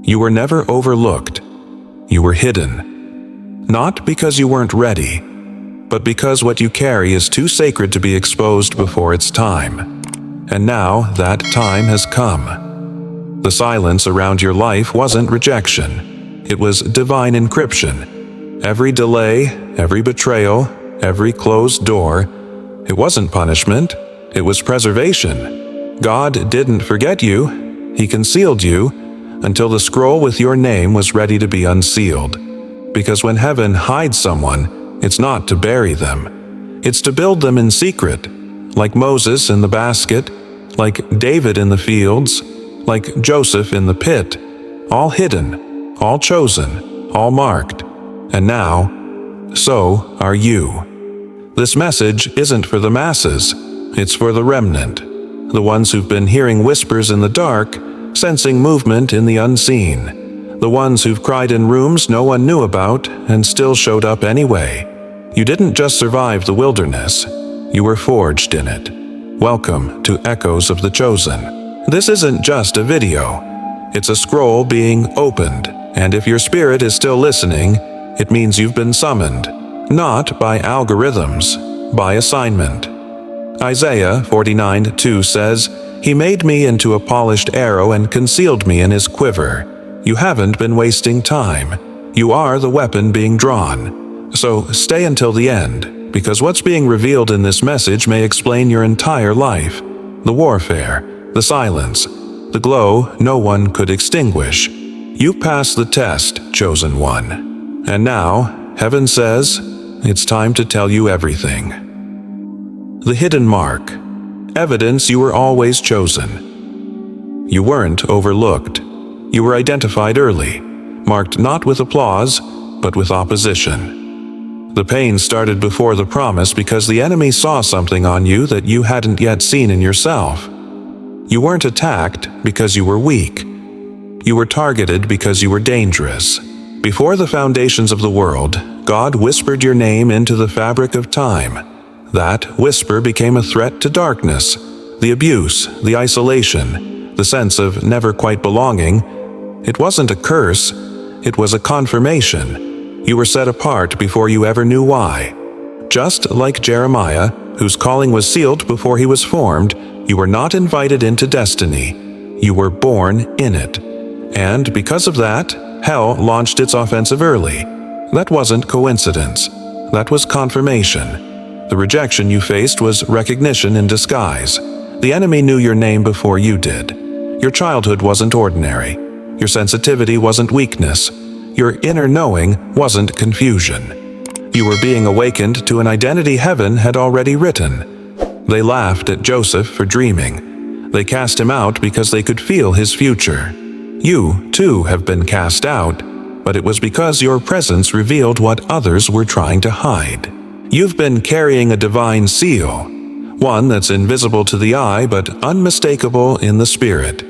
You were never overlooked. You were hidden. Not because you weren't ready, but because what you carry is too sacred to be exposed before its time. And now that time has come. The silence around your life wasn't rejection. It was divine encryption. Every delay, every betrayal, every closed door, it wasn't punishment, it was preservation. God didn't forget you. He concealed you until the scroll with your name was ready to be unsealed. Because when heaven hides someone, it's not to bury them. It's to build them in secret, like Moses in the basket, like David in the fields, like Joseph in the pit, all hidden, all chosen, all marked. And now, so are you. This message isn't for the masses, it's for the remnant, the ones who've been hearing whispers in the dark, sensing movement in the unseen, the ones who've cried in rooms no one knew about and still showed up anyway. You didn't just survive the wilderness, you were forged in it. Welcome to Echoes of the Chosen. This isn't just a video, it's a scroll being opened, and if your spirit is still listening, it means you've been summoned, not by algorithms, by assignment. Isaiah 49:2 says, "He made me into a polished arrow and concealed me in his quiver." You haven't been wasting time. You are the weapon being drawn. So stay until the end, because what's being revealed in this message may explain your entire life. The warfare, the silence, the glow no one could extinguish. You passed the test, chosen one. And now, heaven says, it's time to tell you everything. The hidden mark. Evidence you were always chosen. You weren't overlooked. You were identified early, marked not with applause, but with opposition. The pain started before the promise because the enemy saw something on you that you hadn't yet seen in yourself. You weren't attacked because you were weak. You were targeted because you were dangerous. Before the foundations of the world, God whispered your name into the fabric of time. That whisper became a threat to darkness, the abuse, the isolation, the sense of never quite belonging. It wasn't a curse, it was a confirmation. You were set apart before you ever knew why. Just like Jeremiah, whose calling was sealed before he was formed, you were not invited into destiny. You were born in it. And because of that, hell launched its offensive early. That wasn't coincidence. That was confirmation. The rejection you faced was recognition in disguise. The enemy knew your name before you did. Your childhood wasn't ordinary. Your sensitivity wasn't weakness. Your inner knowing wasn't confusion. You were being awakened to an identity heaven had already written. They laughed at Joseph for dreaming. They cast him out because they could feel his future. You, too, have been cast out, but it was because your presence revealed what others were trying to hide. You've been carrying a divine seal, one that's invisible to the eye but unmistakable in the spirit.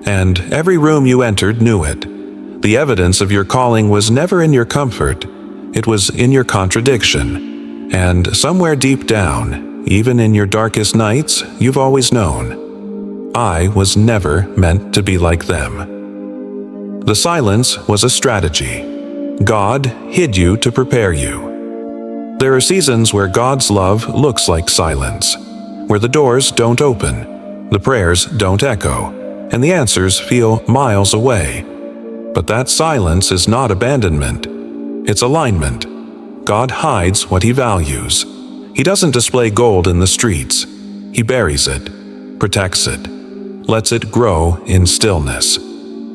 And every room you entered knew it. The evidence of your calling was never in your comfort, it was in your contradiction. And somewhere deep down, even in your darkest nights, you've always known, I was never meant to be like them. The silence was a strategy. God hid you to prepare you. There are seasons where God's love looks like silence, where the doors don't open, the prayers don't echo, and the answers feel miles away. But that silence is not abandonment. It's alignment. God hides what he values. He doesn't display gold in the streets. He buries it, protects it, lets it grow in stillness.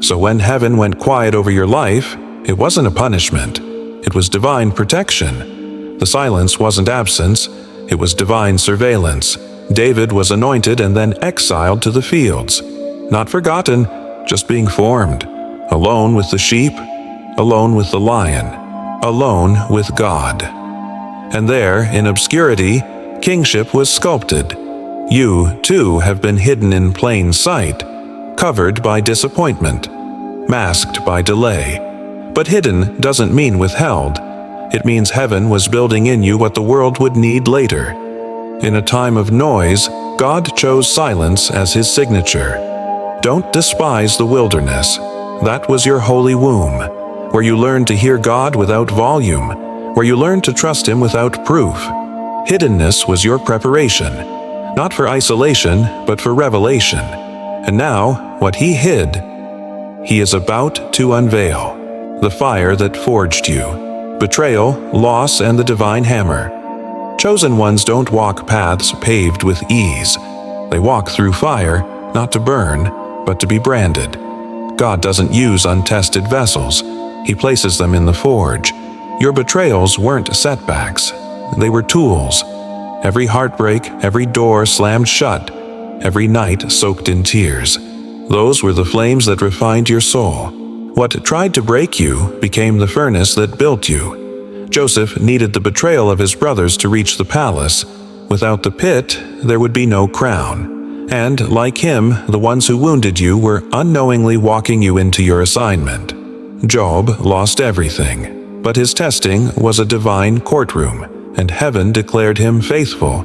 So when heaven went quiet over your life, it wasn't a punishment. It was divine protection. The silence wasn't absence. It was divine surveillance. David was anointed and then exiled to the fields. Not forgotten, just being formed. Alone with the sheep, alone with the lion, alone with God. And there, in obscurity, kingship was sculpted. You, too, have been hidden in plain sight, covered by disappointment, masked by delay. But hidden doesn't mean withheld. It means heaven was building in you what the world would need later. In a time of noise, God chose silence as his signature. Don't despise the wilderness. That was your holy womb, where you learned to hear God without volume, where you learned to trust Him without proof. Hiddenness was your preparation, not for isolation, but for revelation. And now, what He hid, He is about to unveil. The fire that forged you, betrayal, loss, and the divine hammer. Chosen ones don't walk paths paved with ease. They walk through fire, not to burn, but to be branded. God doesn't use untested vessels. He places them in the forge. Your betrayals weren't setbacks. They were tools. Every heartbreak, every door slammed shut, every night soaked in tears. Those were the flames that refined your soul. What tried to break you became the furnace that built you. Joseph needed the betrayal of his brothers to reach the palace. Without the pit, there would be no crown. And, like him, the ones who wounded you were unknowingly walking you into your assignment. Job lost everything, but his testing was a divine courtroom, and heaven declared him faithful.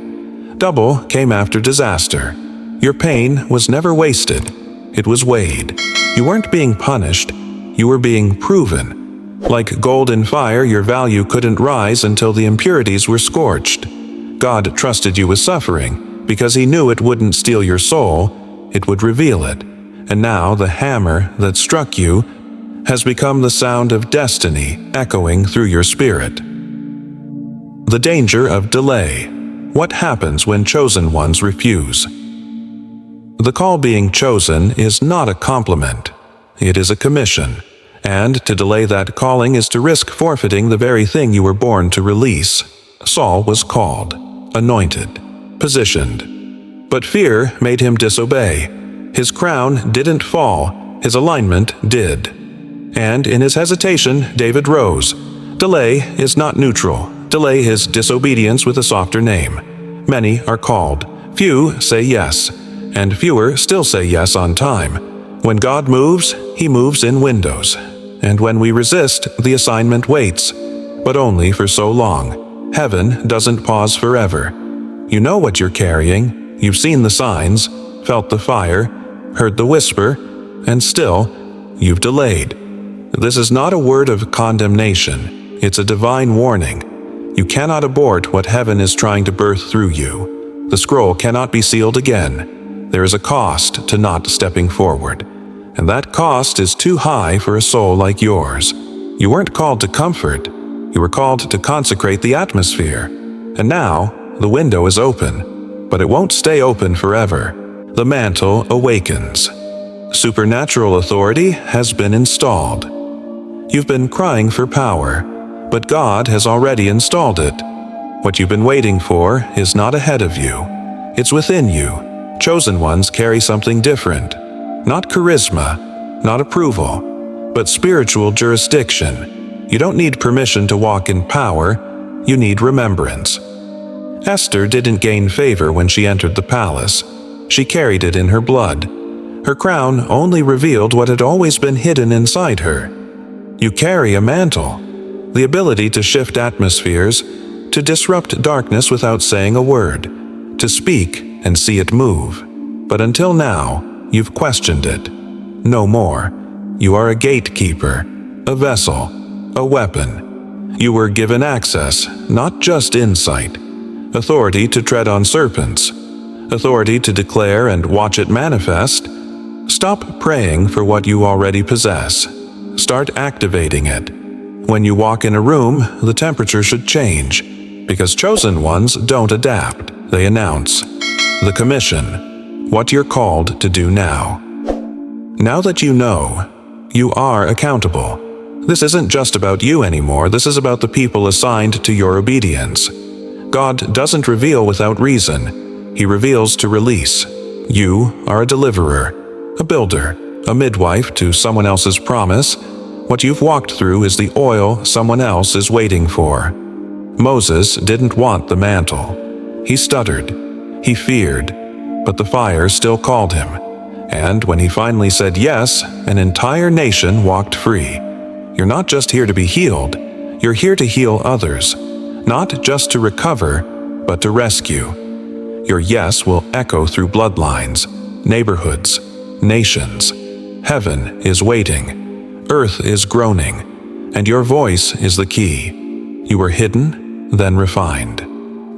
Double came after disaster. Your pain was never wasted. It was weighed. You weren't being punished. You were being proven. Like gold in fire, your value couldn't rise until the impurities were scorched. God trusted you with suffering because He knew it wouldn't steal your soul, it would reveal it. And now the hammer that struck you has become the sound of destiny echoing through your spirit. The danger of delay. What happens when chosen ones refuse? The call being chosen is not a compliment. It is a commission. And to delay that calling is to risk forfeiting the very thing you were born to release. Saul was called, anointed, positioned. But fear made him disobey. His crown didn't fall, his alignment did. And in his hesitation, David rose. Delay is not neutral. Delay is disobedience with a softer name. Many are called. Few say yes. And fewer still say yes on time. When God moves, He moves in windows. And when we resist, the assignment waits. But only for so long. Heaven doesn't pause forever. You know what you're carrying. You've seen the signs, felt the fire, heard the whisper, and still, you've delayed. This is not a word of condemnation. It's a divine warning. You cannot abort what heaven is trying to birth through you. The scroll cannot be sealed again. There is a cost to not stepping forward. And that cost is too high for a soul like yours. You weren't called to comfort. You were called to consecrate the atmosphere. And now, the window is open. But it won't stay open forever. The mantle awakens. Supernatural authority has been installed. You've been crying for power, but God has already installed it. What you've been waiting for is not ahead of you. It's within you. Chosen ones carry something different. Not charisma, not approval, but spiritual jurisdiction. You don't need permission to walk in power. You need remembrance. Esther didn't gain favor when she entered the palace. She carried it in her blood. Her crown only revealed what had always been hidden inside her. You carry a mantle, the ability to shift atmospheres, to disrupt darkness without saying a word, to speak and see it move. But until now, you've questioned it. No more. You are a gatekeeper, a vessel, a weapon. You were given access, not just insight. Authority to tread on serpents. Authority to declare and watch it manifest. Stop praying for what you already possess. Start activating it. When you walk in a room, the temperature should change, because chosen ones don't adapt. They announce. The commission. What you're called to do now. Now that you know, you are accountable. This isn't just about you anymore. This is about the people assigned to your obedience. God doesn't reveal without reason. He reveals to release. You are a deliverer, a builder, a midwife to someone else's promise. What you've walked through is the oil someone else is waiting for. Moses didn't want the mantle. He stuttered. He feared. But the fire still called him. And when he finally said yes, an entire nation walked free. You're not just here to be healed. You're here to heal others. Not just to recover, but to rescue. Your yes will echo through bloodlines, neighborhoods, nations. Heaven is waiting. Earth is groaning, and your voice is the key. You were hidden, then refined.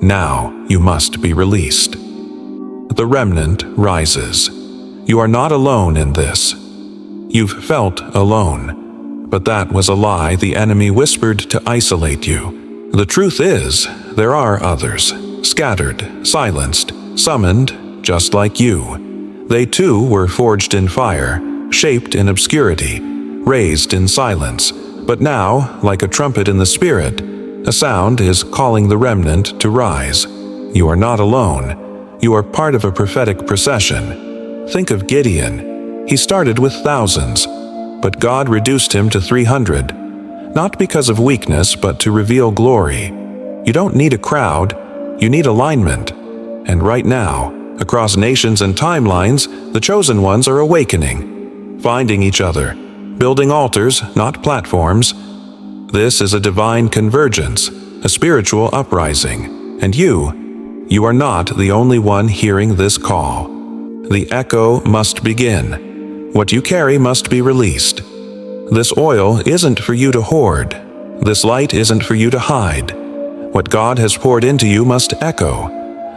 Now you must be released. The remnant rises. You are not alone in this. You've felt alone, but that was a lie the enemy whispered to isolate you. The truth is, there are others, scattered, silenced, summoned, just like you. They too were forged in fire, shaped in obscurity, raised in silence. But now, like a trumpet in the spirit, a sound is calling the remnant to rise. You are not alone. You are part of a prophetic procession. Think of Gideon. He started with thousands, but God reduced him to 300. Not because of weakness, but to reveal glory. You don't need a crowd, you need alignment. And right now, across nations and timelines, the chosen ones are awakening, finding each other, building altars, not platforms. This is a divine convergence, a spiritual uprising. And you are not the only one hearing this call. The echo must begin. What you carry must be released. This oil isn't for you to hoard. This light isn't for you to hide. What God has poured into you must echo,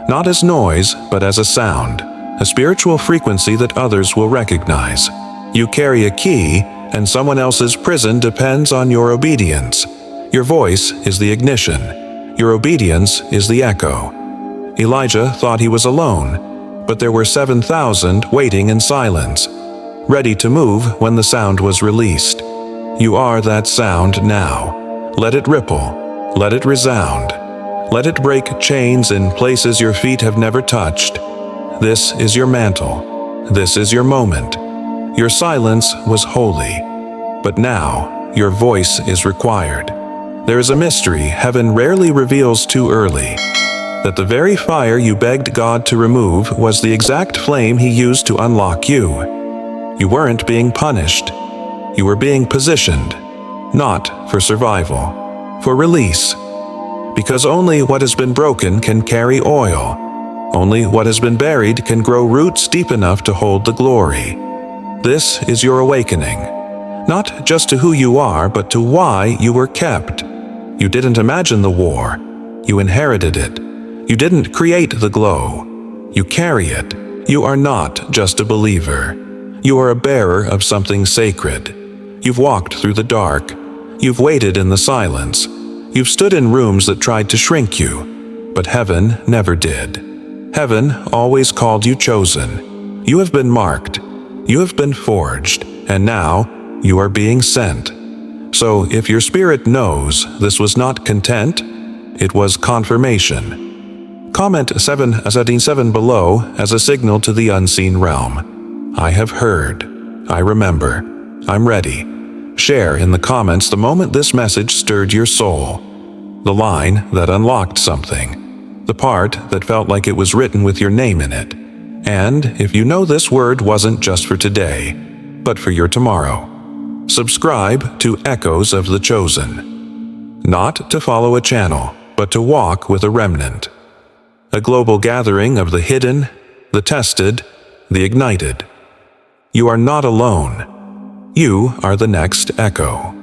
not as noise, but as a sound, a spiritual frequency that others will recognize. You carry a key, and someone else's prison depends on your obedience. Your voice is the ignition. Your obedience is the echo. Elijah thought he was alone, but there were 7,000 waiting in silence, ready to move when the sound was released. You are that sound now. Let it ripple. Let it resound. Let it break chains in places your feet have never touched. This is your mantle. This is your moment. Your silence was holy, but now your voice is required. There is a mystery heaven rarely reveals too early, that the very fire you begged God to remove was the exact flame He used to unlock you. You weren't being punished. You were being positioned, not for survival, for release. Because only what has been broken can carry oil. Only what has been buried can grow roots deep enough to hold the glory. This is your awakening, not just to who you are, but to why you were kept. You didn't imagine the war. You inherited it. You didn't create the glow. You carry it. You are not just a believer. You are a bearer of something sacred. You've walked through the dark. You've waited in the silence. You've stood in rooms that tried to shrink you, but heaven never did. Heaven always called you chosen. You have been marked. You have been forged, and now you are being sent. So if your spirit knows this was not content, it was confirmation. Comment 7 below as a signal to the unseen realm. I have heard. I remember. I'm ready. Share in the comments the moment this message stirred your soul. The line that unlocked something. The part that felt like it was written with your name in it. And if you know this word wasn't just for today, but for your tomorrow. Subscribe to Echoes of the Chosen. Not to follow a channel, but to walk with a remnant. A global gathering of the hidden, the tested, the ignited. You are not alone. You are the next echo.